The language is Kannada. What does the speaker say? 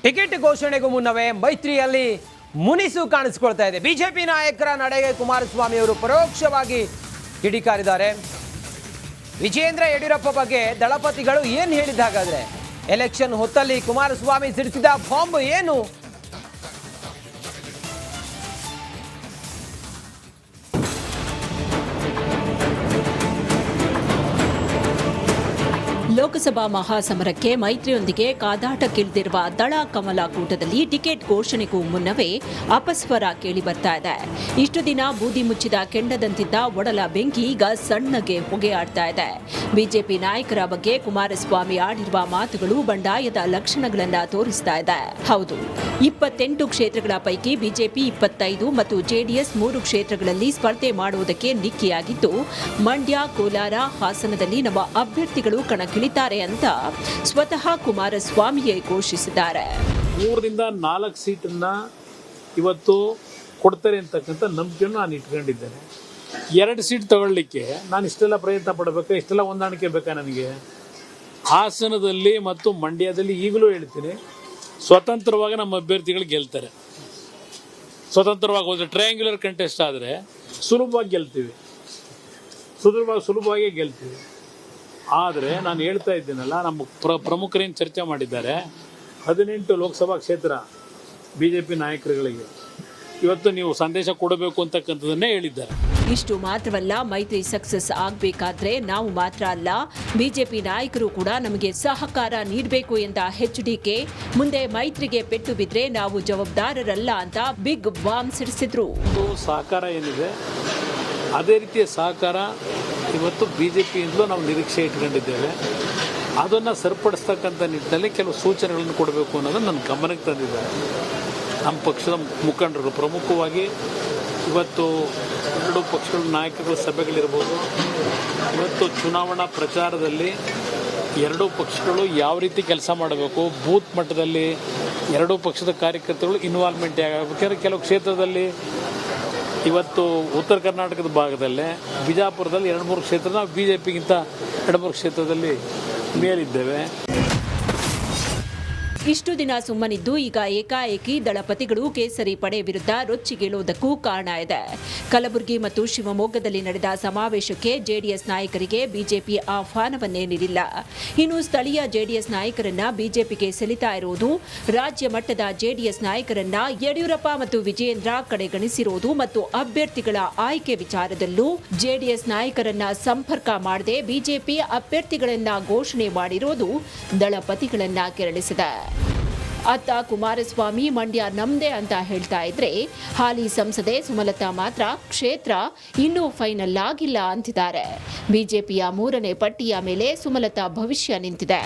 ಟಿಕೆಟ್ ಘೋಷಣೆಗೂ ಮುನ್ನವೇ ಮೈತ್ರಿಯಲ್ಲಿ ಮುನಿಸು ಕಾಣಿಸಿಕೊಳ್ತಾ ಇದೆ. ಬಿಜೆಪಿ ನಾಯಕರ ನಡೆಗೆ ಕುಮಾರಸ್ವಾಮಿ ಅವರು ಪರೋಕ್ಷವಾಗಿ ಕಿಡಿಕಾರಿದ್ದಾರೆ. ವಿಜಯೇಂದ್ರ ಯಡಿಯೂರಪ್ಪ ಬಗ್ಗೆ ದಳಪತಿಗಳು ಏನು ಹೇಳಿದ್ದಾಗಾದ್ರೆ ಎಲೆಕ್ಷನ್ ಹೊತ್ತಲ್ಲಿ ಕುಮಾರಸ್ವಾಮಿ ಸಿಡಿಸಿದ ಬಾಂಬ್ ಏನು? ಲೋಕಸಭಾ ಮಹಾಸಮರಕ್ಕೆ ಮೈತ್ರಿಯೊಂದಿಗೆ ಕಾದಾಟಕ್ಕಿಳಿದಿರುವ ದಳ ಕಮಲ ಕೂಟದಲ್ಲಿ ಟಿಕೆಟ್ ಘೋಷಣೆಗೂ ಮುನ್ನವೇ ಅಪಸ್ವರ ಕೇಳಿ ಬರ್ತಾ ಇದೆ. ಇಷ್ಟು ದಿನ ಬೂದಿ ಮುಚ್ಚಿದ ಕೆಂಡದಂತಿದ್ದ ಒಡಲ ಬೆಂಕಿ ಈಗ ಸಣ್ಣಗೆ ಹೊಗೆಯಾಡ್ತಾ ಇದೆ. ಬಿಜೆಪಿ ನಾಯಕರ ಬಗ್ಗೆ ಕುಮಾರಸ್ವಾಮಿ ಆಡಿರುವ ಮಾತುಗಳು ಬಂಡಾಯದ ಲಕ್ಷಣಗಳನ್ನ ತೋರಿಸ್ತಾ ಇದೆ. ಹೌದು, 28 ಕ್ಷೇತ್ರಗಳ ಪೈಕಿ ಬಿಜೆಪಿ 25 ಮತ್ತು ಜೆಡಿಎಸ್ 3 ಕ್ಷೇತ್ರಗಳಲ್ಲಿ ಸ್ಪರ್ಧೆ ಮಾಡುವುದಕ್ಕೆ ನಿಕ್ಕಿಯಾಗಿದ್ದು, ಮಂಡ್ಯ, ಕೋಲಾರ, ಹಾಸನದಲ್ಲಿ ನಮ್ಮ ಅಭ್ಯರ್ಥಿಗಳು ಕಣಕ್ಕಿಳಿತಾರೆ ಅಂತ ಸ್ವತಃ ಕುಮಾರಸ್ವಾಮಿಯೇ ಘೋಷಿಸಿದ್ದಾರೆ. 3ರಿಂದ 4 ಸೀಟನ್ನ ಇವತ್ತು ಕೊಡ್ತಾರೆ ಅಂತಕ್ಕಂಥ ನಂಬಿಕೆಯನ್ನು ನಾನು ಇಟ್ಕೊಂಡಿದ್ದೇನೆ. 2 ಸೀಟ್ ತಗೊಳ್ಳಿಕ್ಕೆ ನಾನು ಇಷ್ಟೆಲ್ಲ ಪ್ರಯತ್ನ ಪಡಬೇಕಾ, ಇಷ್ಟೆಲ್ಲ ಹೊಂದಾಣಿಕೆ ಬೇಕಾ ನನಗೆ? ಹಾಸನದಲ್ಲಿ ಮತ್ತು ಮಂಡ್ಯದಲ್ಲಿ ಈಗಲೂ ಹೇಳ್ತೀನಿ, ಸ್ವತಂತ್ರವಾಗಿ ನಮ್ಮ ಅಭ್ಯರ್ಥಿಗಳು ಗೆಲ್ತಾರೆ. ಸ್ವತಂತ್ರವಾಗಿ ಹೋದರೆ ಟ್ರಯಾಂಗ್ಯುಲರ್ ಕಂಟೆಸ್ಟ್ ಆದರೆ ಸುಲಭವಾಗಿ ಗೆಲ್ತೀವಿ, ಸುಲಭವಾಗಿ ಗೆಲ್ತೀವಿ. ಆದರೆ ನಾನು ಹೇಳ್ತಾ ಇದ್ದೀನಲ್ಲ, ನಮ್ಮ ಪ್ರಮುಖರೇನು ಚರ್ಚೆ ಮಾಡಿದ್ದಾರೆ, 18 ಲೋಕಸಭಾ ಕ್ಷೇತ್ರ ಬಿಜೆಪಿ ನಾಯಕರುಗಳಿಗೆ ಇವತ್ತು ನೀವು ಸಂದೇಶ ಕೊಡಬೇಕು ಅಂತಕ್ಕಂಥದ್ದನ್ನೇ ಹೇಳಿದ್ದಾರೆ. ಇಷ್ಟು ಮಾತ್ರವಲ್ಲ, ಮೈತ್ರಿ ಸಕ್ಸಸ್ ಆಗಬೇಕಾದ್ರೆ ನಾವು ಮಾತ್ರ ಅಲ್ಲ, ಬಿಜೆಪಿ ನಾಯಕರು ಕೂಡ ನಮಗೆ ಸಹಕಾರ ನೀಡಬೇಕು ಎಂದ ಎಚ್ಡಿಕೆ ಮುಂದೆ ಮೈತ್ರಿಗೆ ಪೆಟ್ಟು ಬಿದ್ದರೆ ನಾವು ಜವಾಬ್ದಾರರಲ್ಲ ಅಂತ ಬಿಗ್ ಬಾಂಬ್ ಸಿಡಿಸಿದ್ರು. ಸಹಕಾರ ಏನಿದೆ ಅದೇ ರೀತಿಯ ಸಹಕಾರ ಇವತ್ತು ಬಿಜೆಪಿಯಿಂದಲೂ ನಾವು ನಿರೀಕ್ಷೆ ಇಟ್ಕೊಂಡಿದ್ದೇವೆ. ಅದನ್ನು ಸರಿಪಡಿಸ್ತಕ್ಕಂಥ ನಿಟ್ಟಿನಲ್ಲಿ ಕೆಲವು ಸೂಚನೆಗಳನ್ನು ಕೊಡಬೇಕು ಅನ್ನೋದನ್ನು ನನ್ನ ಗಮನಕ್ಕೆ ತಂದಿದ್ದಾರೆ ನಮ್ಮ ಪಕ್ಷದ ಮುಖಂಡರು. ಪ್ರಮುಖವಾಗಿ ಇವತ್ತು 2 ಪಕ್ಷಗಳ ನಾಯಕರುಗಳ ಸಭೆಗಳಿರ್ಬೋದು. ಇವತ್ತು ಚುನಾವಣಾ ಪ್ರಚಾರದಲ್ಲಿ 2 ಪಕ್ಷಗಳು ಯಾವ ರೀತಿ ಕೆಲಸ ಮಾಡಬೇಕು, ಬೂತ್ ಮಟ್ಟದಲ್ಲಿ 2 ಪಕ್ಷದ ಕಾರ್ಯಕರ್ತರು ಇನ್ವಾಲ್ವ್ಮೆಂಟ್ ಆಗಬೇಕಾದ್ರೆ ಕೆಲವು ಕ್ಷೇತ್ರದಲ್ಲಿ ಇವತ್ತು ಉತ್ತರ ಕರ್ನಾಟಕದ ಭಾಗದಲ್ಲೇ ಬಿಜಾಪುರದಲ್ಲಿ 2-3 ಕ್ಷೇತ್ರ ನಾವು ಬಿಜೆಪಿಗಿಂತ 2-3 ಕ್ಷೇತ್ರದಲ್ಲಿ ಮೇಲಿದ್ದೇವೆ. ಇಷ್ಟು ದಿನ ಸುಮ್ಮನಿದ್ದು ಈಗ ಏಕಾಏಕಿ ದಳಪತಿಗಳು ಕೇಸರಿ ಪಡೆ ವಿರುದ್ಧ ರೊಚ್ಚಿಗೇಳುವುದಕ್ಕೂ ಕಾರಣ ಇದೆ. ಕಲಬುರಗಿ ಮತ್ತು ಶಿವಮೊಗ್ಗದಲ್ಲಿ ನಡೆದ ಸಮಾವೇಶಕ್ಕೆ ಜೆಡಿಎಸ್ ನಾಯಕರಿಗೆ ಬಿಜೆಪಿ ಆಹ್ವಾನವನ್ನೇ ನೀಡಿಲ್ಲ. ಇನ್ನು ಸ್ಥಳೀಯ ಜೆಡಿಎಸ್ ನಾಯಕರನ್ನ ಬಿಜೆಪಿಗೆ ಸೆಳಿತಾ ಇರುವುದು, ರಾಜ್ಯ ಮಟ್ಟದ ಜೆಡಿಎಸ್ ನಾಯಕರನ್ನ ಯಡಿಯೂರಪ್ಪ ಮತ್ತು ವಿಜಯೇಂದ್ರ ಕಡೆಗಣಿಸಿರುವುದು ಮತ್ತು ಅಭ್ಯರ್ಥಿಗಳ ಆಯ್ಕೆ ವಿಚಾರದಲ್ಲೂ ಜೆಡಿಎಸ್ ನಾಯಕರನ್ನ ಸಂಪರ್ಕ ಮಾಡದೆ ಬಿಜೆಪಿ ಅಭ್ಯರ್ಥಿಗಳನ್ನ ಘೋಷಣೆ ಮಾಡಿರುವುದು ದಳಪತಿಗಳನ್ನ ಕೆರಳಿಸಿದೆ. ಅತ್ತ ಕುಮಾರಸ್ವಾಮಿ ಮಂಡ್ಯ ನಮ್ದೇ ಅಂತ ಹೇಳ್ತಾ ಇದ್ರೆ, ಹಾಲಿ ಸಂಸದೆ ಸುಮಲತಾ ಮಾತ್ರ ಕ್ಷೇತ್ರ ಇನ್ನೂ ಫೈನಲ್ ಆಗಿಲ್ಲ ಅಂತಿದ್ದಾರೆ. ಬಿಜೆಪಿಯ 3ನೇ ಪಟ್ಟಿಯ ಮೇಲೆ ಸುಮಲತಾ ಭವಿಷ್ಯ ನಿಂತಿದೆ.